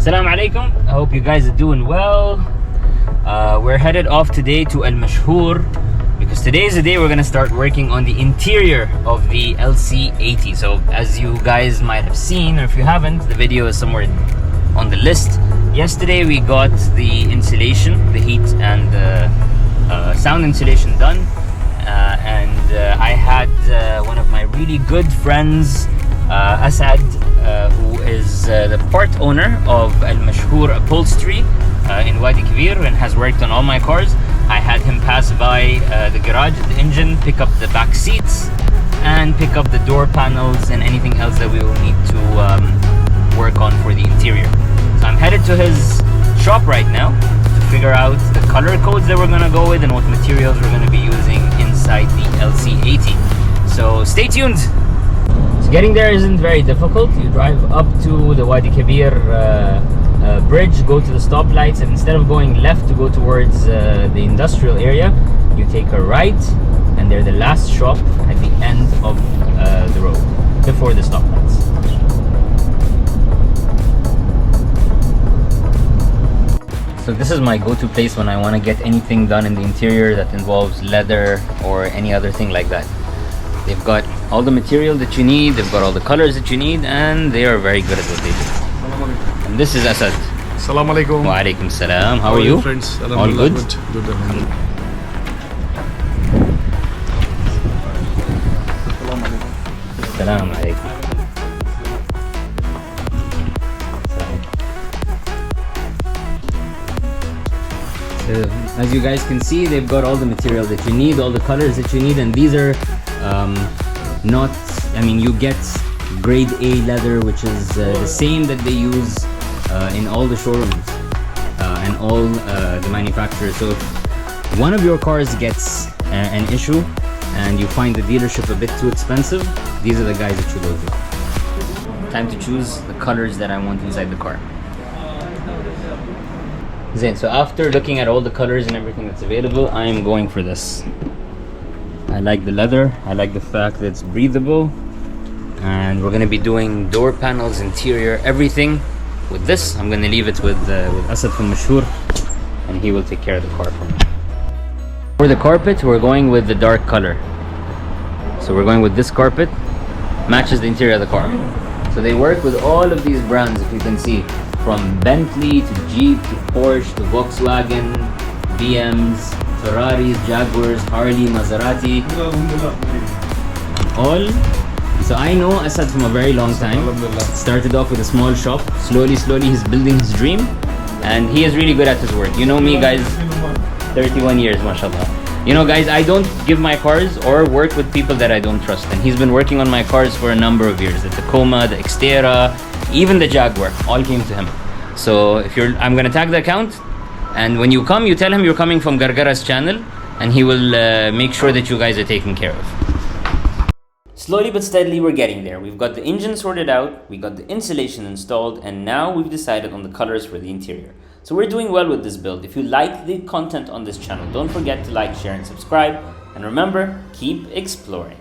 Assalamu alaikum. I hope you guys are doing well. We're headed off today to Al Mashhoor because today is the day we're gonna start working on the interior of the LC80. So as you guys might have seen, or if you haven't, the video is somewhere on the list. Yesterday we got the insulation, the heat and sound insulation done, and I had one of my really good friends, Asad, who is the part owner of Al Mashhoor Upholstery in Wadi Kabir and has worked on all my cars. I had him pass by the garage, the engine, pick up the back seats and pick up the door panels and anything else that we will need to work on for the interior. So I'm headed to his shop right now to figure out the color codes that we're going to go with and what materials we're going to be using inside the LC80. So stay tuned. So getting there isn't very difficult. You drive up to the Wadi Kabir bridge, go to the stoplights, and instead of going left to go towards the industrial area, you take a right, and they're the last shop at the end of the road before the stoplights. So this is my go-to place when I want to get anything done in the interior that involves leather or any other thing like that. They've got all the material that you need, they've got all the colors that you need, and they are very good at what they do. And this is Asad. Assalamu alaikum. Wa alaikum salam. How are you? Friends? All good? Good. Salam alaikum. As you guys can see, they've got all the material that you need, all the colors that you need, and these are not, you get grade A leather, which is the same that they use in all the showrooms and all the manufacturers. So if one of your cars gets an issue and you find the dealership a bit too expensive, these are the guys that you go to. Time to choose the colors that I want inside the car. Zain, so after looking at all the colors and everything that's available, I am going for this. I like the leather, I like the fact that it's breathable, and we're going to be doing door panels, interior, everything with this. I'm going to leave it with Asad from Mashhoor, and he will take care of the car for me. For the carpet, we're going with the dark color. So we're going with this carpet, matches the interior of the car. So they work with all of these brands, if you can see, from Bentley to Jeep to Porsche to Volkswagen, BMs, Ferraris, Jaguars, Harley, Maserati, all. So I know Asad from a very long time. Started off with a small shop. Slowly he's building his dream, and he is really good at his work. You know me, guys, 31 years, mashallah. You know, guys, I don't give my cars or work with people that I don't trust, and he's been working on my cars for a number of years. The Tacoma, the Xterra, even the Jaguar, all came to him. So if I'm gonna tag the account, and when you come, you tell him you're coming from Gargara's channel, and he will make sure that you guys are taken care of. Slowly but steadily, we're getting there. We've got the engine sorted out, we got the insulation installed, and now we've decided on the colors for the interior. So we're doing well with this build. If you like the content on this channel, don't forget to like, share, and subscribe. And remember, keep exploring.